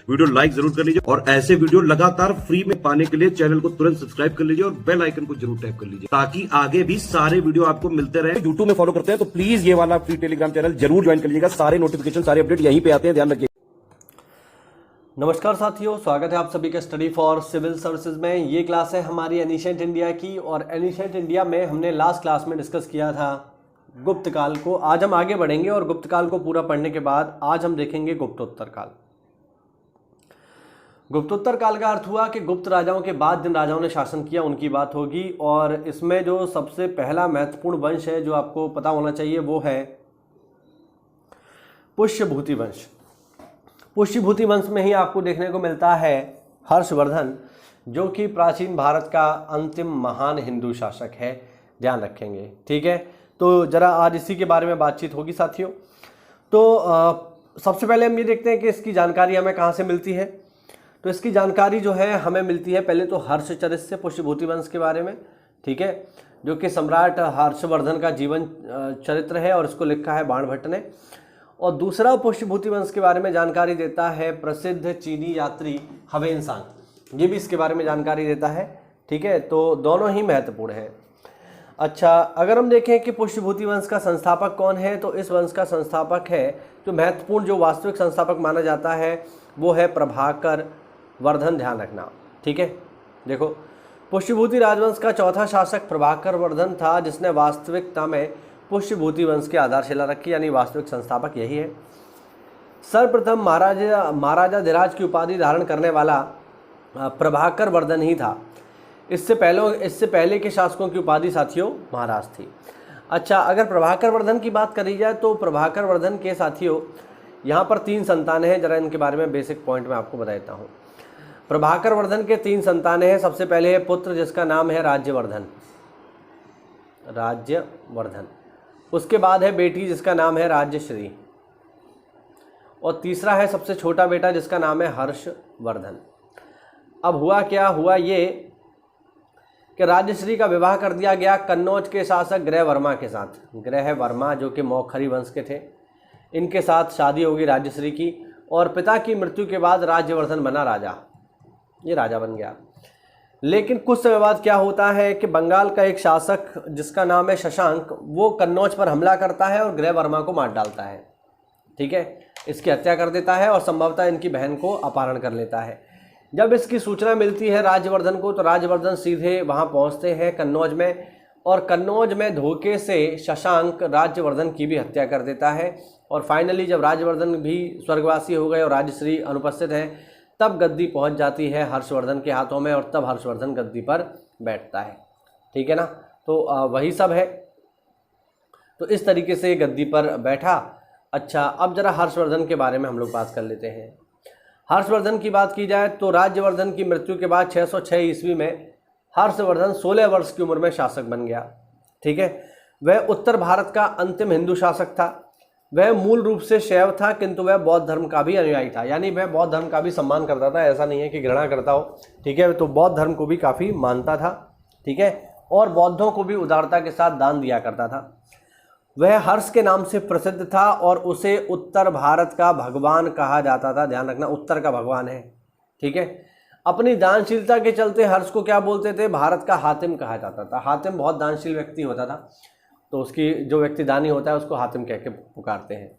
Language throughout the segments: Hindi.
वीडियो लाइक जरूर कर लीजिए और ऐसे वीडियो लगातार फ्री में पाने के लिए चैनल को तुरंत सब्सक्राइब कर लीजिए और बेल आइकन को जरूर टैप कर लीजिए ताकि आगे भी सारे वीडियो आपको मिलते रहे। यूट्यूब में फॉलो करते हैं तो प्लीज ये वाला फ्री टेलीग्राम चैनल जरूर ज्वाइन कर लीजिएगा। सारे नोटिफिकेशन सारे अपडेट यहीं पे आते हैं, ध्यान रखिए। नमस्कार साथियों, स्वागत है आप सभी का स्टडी फॉर सिविल सर्विसेज में। ये क्लास है हमारी एनिशिएंट इंडिया की और एनिशिएंट इंडिया में हमने लास्ट क्लास में डिस्कस किया था गुप्त काल को। आज हम आगे बढ़ेंगे और गुप्त काल को पूरा पढ़ने के बाद आज हम देखेंगे गुप्तोत्तर काल। गुप्तोत्तर काल का अर्थ हुआ कि गुप्त राजाओं के बाद जिन राजाओं ने शासन किया उनकी बात होगी और इसमें जो सबसे पहला महत्वपूर्ण वंश है जो आपको पता होना चाहिए वो है पुष्यभूति वंश। पुष्यभूति वंश में ही आपको देखने को मिलता है हर्षवर्धन, जो कि प्राचीन भारत का अंतिम महान हिंदू शासक है, ध्यान रखेंगे। ठीक है, तो जरा आज इसी के बारे में बातचीत होगी साथियों। तो सबसे पहले हम ये देखते हैं कि इसकी जानकारी हमें कहाँ से मिलती है। तो इसकी जानकारी जो है हमें मिलती है पहले तो हर्षचरित से, पुष्यभूति वंश के बारे में। ठीक है, जो कि सम्राट हर्षवर्धन का जीवन चरित्र है और इसको लिखा है बाणभट्ट ने। और दूसरा पुष्यभूति वंश के बारे में जानकारी देता है प्रसिद्ध चीनी यात्री ह्वेनसांग, ये भी इसके बारे में जानकारी देता है। ठीक है, तो दोनों ही महत्वपूर्ण हैं। अच्छा, अगर हम देखें कि पुष्यभूति वंश का संस्थापक कौन है, तो इस वंश का संस्थापक है जो महत्वपूर्ण, जो वास्तविक संस्थापक माना जाता है वो है प्रभाकर वर्धन, ध्यान रखना। ठीक है, देखो पुष्यभूति राजवंश का चौथा शासक प्रभाकर वर्धन था, जिसने वास्तविकता में पुष्यभूति वंश की आधारशिला रखी, यानी वास्तविक संस्थापक यही है। सर्वप्रथम महाराजा धीराज की उपाधि धारण करने वाला प्रभाकर वर्धन ही था। इससे पहले के शासकों की उपाधि साथियों महाराज थी। अच्छा, अगर प्रभाकर वर्धन की बात करी जाए तो प्रभाकर वर्धन के साथियों यहाँ पर 3 संतानें हैं। जरा इनके बारे में बेसिक पॉइंट मैं आपको बता देता हूँ। प्रभाकर वर्धन के 3 संतानें हैं। सबसे पहले है पुत्र जिसका नाम है राज्यवर्धन, उसके बाद है बेटी जिसका नाम है राज्यश्री, और तीसरा है सबसे छोटा बेटा जिसका नाम है हर्षवर्धन। अब हुआ क्या, हुआ ये कि राज्यश्री का विवाह कर दिया गया कन्नौज के शासक ग्रहवर्मा के साथ। ग्रहवर्मा जो कि मौखरी वंश के थे, इनके साथ शादी होगी राज्यश्री की और पिता की मृत्यु के बाद राज्यवर्धन बना राजा, ये राजा बन गया। लेकिन कुछ समय बाद क्या होता है कि बंगाल का एक शासक जिसका नाम है शशांक, वो कन्नौज पर हमला करता है और ग्रहवर्मा को मार डालता है। ठीक है, इसकी हत्या कर देता है और संभवतः इनकी बहन को अपहरण कर लेता है। जब इसकी सूचना मिलती है राज्यवर्धन को तो राज्यवर्धन सीधे वहाँ पहुँचते हैं कन्नौज में, और कन्नौज में धोखे से शशांक राज्यवर्धन की भी हत्या कर देता है। और फाइनली जब राज्यवर्धन भी स्वर्गवासी हो गए और राज्यश्री अनुपस्थित हैं, तब गद्दी पहुंच जाती है हर्षवर्धन के हाथों में और तब हर्षवर्धन गद्दी पर बैठता है। ठीक है ना, तो वही सब है। तो इस तरीके से गद्दी पर बैठा। अच्छा, अब जरा हर्षवर्धन के बारे में हम लोग बात कर लेते हैं। हर्षवर्धन की बात की जाए तो राज्यवर्धन की मृत्यु के बाद 606 ईस्वी में हर्षवर्धन 16 वर्ष की उम्र में शासक बन गया। ठीक है, वह उत्तर भारत का अंतिम हिंदू शासक था। वह मूल रूप से शैव था, किंतु वह बौद्ध धर्म का भी अनुयायी था, यानी वह बौद्ध धर्म का भी सम्मान करता था, ऐसा नहीं है कि घृणा करता हो। ठीक है, तो बौद्ध धर्म को भी काफ़ी मानता था। ठीक है, और बौद्धों को भी उदारता के साथ दान दिया करता था। वह हर्ष के नाम से प्रसिद्ध था और उसे उत्तर भारत का भगवान कहा जाता था, ध्यान रखना, उत्तर का भगवान है। ठीक है, अपनी दानशीलता के चलते हर्ष को क्या बोलते थे, भारत का हातिम कहा जाता था। हातिम बहुत दानशील व्यक्ति होता था, तो उसकी जो व्यक्ति दानी होता है उसको हातिम कह के पुकारते हैं।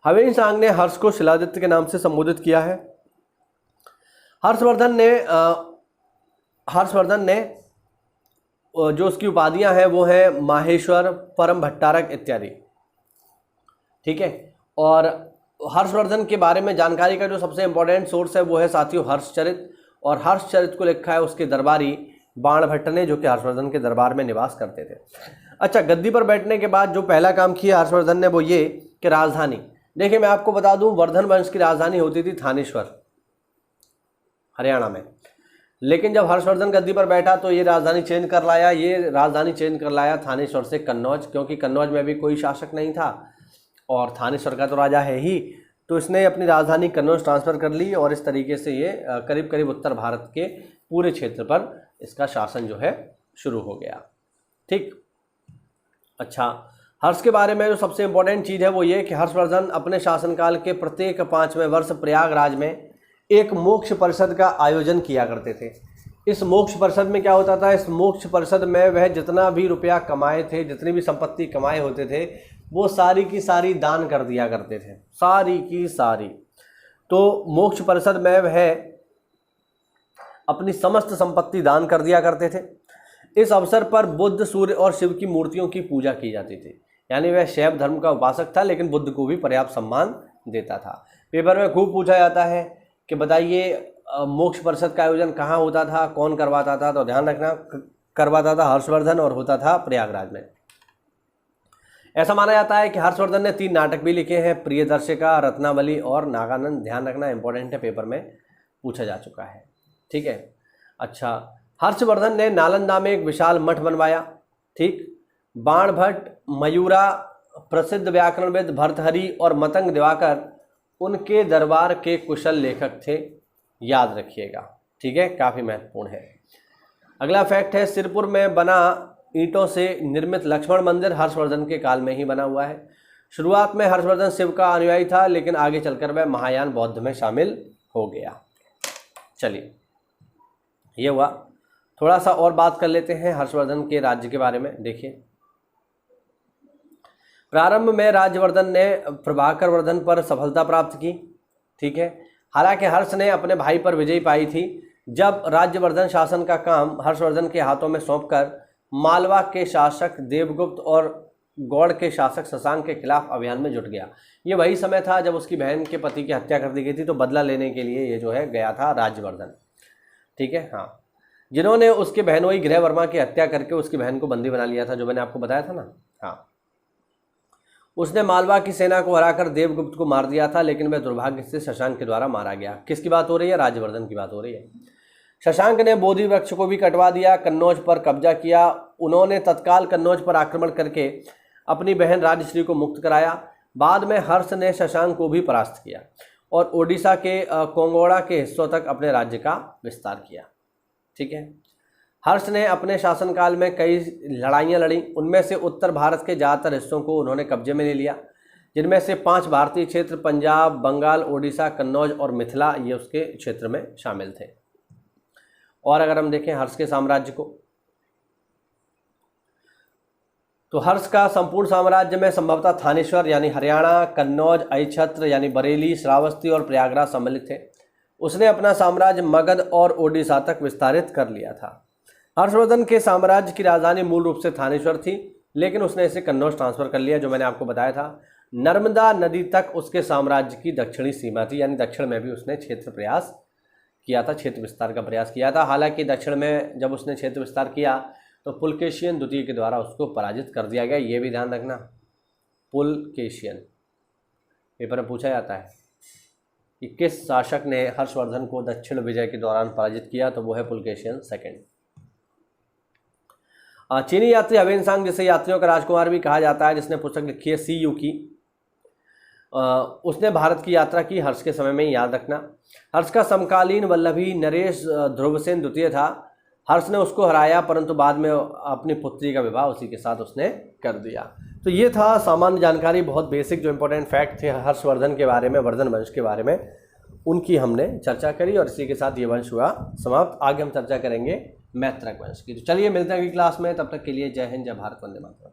ह्वेनसांग ने हर्ष को शिलादित्य के नाम से संबोधित किया है। हर्षवर्धन ने जो उसकी उपाधियां हैं वो है माहेश्वर, परम भट्टारक इत्यादि। ठीक है, और हर्षवर्धन के बारे में जानकारी का जो सबसे इंपॉर्टेंट सोर्स है वो है साथियों हर्षचरित, और हर्षचरित को लिखा है उसके दरबारी बाणभट्ट ने, जो कि हर्षवर्धन के दरबार में निवास करते थे। अच्छा, गद्दी पर बैठने के बाद जो पहला काम किया हर्षवर्धन ने वो ये कि राजधानी, देखिए मैं आपको बता दूं, वर्धन वंश की राजधानी होती थी थानेश्वर, हरियाणा में। लेकिन जब हर्षवर्धन गद्दी पर बैठा तो ये राजधानी चेंज कर लाया थानेश्वर से कन्नौज, क्योंकि कन्नौज में भी कोई शासक नहीं था और थानेश्वर का तो राजा है ही, तो इसने अपनी राजधानी कन्नौज ट्रांसफ़र कर ली और इस तरीके से ये करीब करीब उत्तर भारत के पूरे क्षेत्र पर इसका शासन जो है शुरू हो गया। ठीक, अच्छा, हर्ष के बारे में जो सबसे इंपॉर्टेंट चीज़ है वो ये कि हर्षवर्धन अपने शासनकाल के प्रत्येक 5वें वर्ष प्रयागराज में एक मोक्ष परिषद का आयोजन किया करते थे। इस मोक्ष परिषद में क्या होता था, इस मोक्ष परिषद में वह जितना भी रुपया कमाए थे, जितनी भी संपत्ति कमाए होते थे, वो सारी की सारी दान कर दिया करते थे, सारी की सारी। तो मोक्ष परिषद में वह अपनी समस्त संपत्ति दान कर दिया करते थे। इस अवसर पर बुद्ध, सूर्य और शिव की मूर्तियों की पूजा की जाती थी। यानी वह शैव धर्म का उपासक था, लेकिन बुद्ध को भी पर्याप्त सम्मान देता था। पेपर में खूब पूछा जाता है कि बताइए मोक्ष परिषद का आयोजन कहाँ होता था, कौन करवाता था, तो ध्यान रखना करवाता था हर्षवर्धन और होता था प्रयागराज में। ऐसा माना जाता है कि हर्षवर्धन ने 3 नाटक भी लिखे हैं, प्रियदर्शिका, रत्नावली और नागानंद। ध्यान रखना इंपॉर्टेंट है, पेपर में पूछा जा चुका है। ठीक है। अच्छा, हर्षवर्धन ने नालंदा में एक विशाल मठ बनवाया। ठीक। बाणभट्ट, मयूरा, प्रसिद्ध व्याकरणविद भर्तहरि और मतंग दिवाकर उनके दरबार के कुशल लेखक थे, याद रखिएगा। ठीक है, काफ़ी महत्वपूर्ण है। अगला फैक्ट है, सिरपुर में बना ईंटों से निर्मित लक्ष्मण मंदिर हर्षवर्धन के काल में ही बना हुआ है। शुरुआत में हर्षवर्धन शिव का अनुयायी था, लेकिन आगे चलकर वह महायान बौद्ध में शामिल हो गया। चलिए, ये हुआ। थोड़ा सा और बात कर लेते हैं हर्षवर्धन के राज्य के बारे में। देखिए, प्रारंभ में राज्यवर्धन ने प्रभाकर वर्धन पर सफलता प्राप्त की। ठीक है। हालांकि हर्ष ने अपने भाई पर विजय पाई थी। जब राज्यवर्धन शासन का काम हर्षवर्धन के हाथों में सौंपकर मालवा के शासक देवगुप्त और गौड़ के शासक शशांक के खिलाफ अभियान में जुट गया। ये वही समय था जब उसकी बहन के पति की हत्या कर दी गई थी, तो बदला लेने के लिए ये जो है गया था राज्यवर्धन। ठीक है। हाँ, जिन्होंने उसके बहनोई गृह वर्मा की हत्या करके उसकी बहन को बंदी बना लिया था, जो मैंने आपको बताया था ना। हाँ, उसने मालवा की सेना को हराकर देवगुप्त को मार दिया था, लेकिन वह दुर्भाग्य से शशांक के द्वारा मारा गया। किसकी बात हो रही है? राज्यवर्धन की बात हो रही है। शशांक ने बोधि वृक्ष को भी कटवा दिया, कन्नौज पर कब्जा किया। उन्होंने तत्काल कन्नौज पर आक्रमण करके अपनी बहन राजश्री को मुक्त कराया। बाद में हर्ष ने शशांक को भी परास्त किया और ओडिशा के कोंगोड़ा के हिस्सों तक अपने राज्य का विस्तार किया। ठीक है। हर्ष ने अपने शासनकाल में कई लड़ाइयाँ लड़ी। उनमें से उत्तर भारत के ज़्यादातर हिस्सों को उन्होंने कब्जे में ले लिया, जिनमें से 5 भारतीय क्षेत्र पंजाब, बंगाल, ओडिशा, कन्नौज और मिथिला ये उसके क्षेत्र में शामिल थे। और अगर हम देखें हर्ष के साम्राज्य को, तो हर्ष का संपूर्ण साम्राज्य में संभवतः थानेश्वर यानी हरियाणा, कन्नौज, अहिछत्र यानी बरेली, श्रावस्ती और प्रयागराज सम्मिलित थे। उसने अपना साम्राज्य मगध और ओडिशा तक विस्तारित कर लिया था। हर्षवर्धन के साम्राज्य की राजधानी मूल रूप से थानेश्वर थी, लेकिन उसने इसे कन्नौज ट्रांसफर कर लिया, जो मैंने आपको बताया था। नर्मदा नदी तक उसके साम्राज्य की दक्षिणी सीमा थी, यानी दक्षिण में भी उसने क्षेत्र विस्तार का प्रयास किया था। हालांकि दक्षिण में जब उसने क्षेत्र विस्तार किया तो पुलकेशियन द्वितीय के द्वारा उसको पराजित कर दिया गया। ये भी ध्यान रखना, पुलकेशियन पेपर में पूछा जाता है कि किस शासक ने हर्षवर्धन को दक्षिण विजय के दौरान पराजित किया, तो वो है पुलकेशियन सेकंड। चीनी यात्री ह्वेनसांग, जिसे यात्रियों का राजकुमार भी कहा जाता है, जिसने पुस्तक लिखी है सी यू की, उसने भारत की यात्रा की हर्ष के समय में, याद रखना। हर्ष का समकालीन वल्लभी नरेश ध्रुवसेन द्वितीय था। हर्ष ने उसको हराया, परंतु बाद में अपनी पुत्री का विवाह उसी के साथ उसने कर दिया। तो ये था सामान्य जानकारी, बहुत बेसिक जो इंपॉर्टेंट फैक्ट थे हर्षवर्धन के बारे में, वर्धन वंश के बारे में, उनकी हमने चर्चा करी और इसी के साथ ये वंश हुआ समाप्त। आगे हम चर्चा करेंगे मैत्रक वंश की। तो चलिए मिलते हैं अगली क्लास में, तब तक के लिए जय हिंद, जय भारत, वंदे मातरम।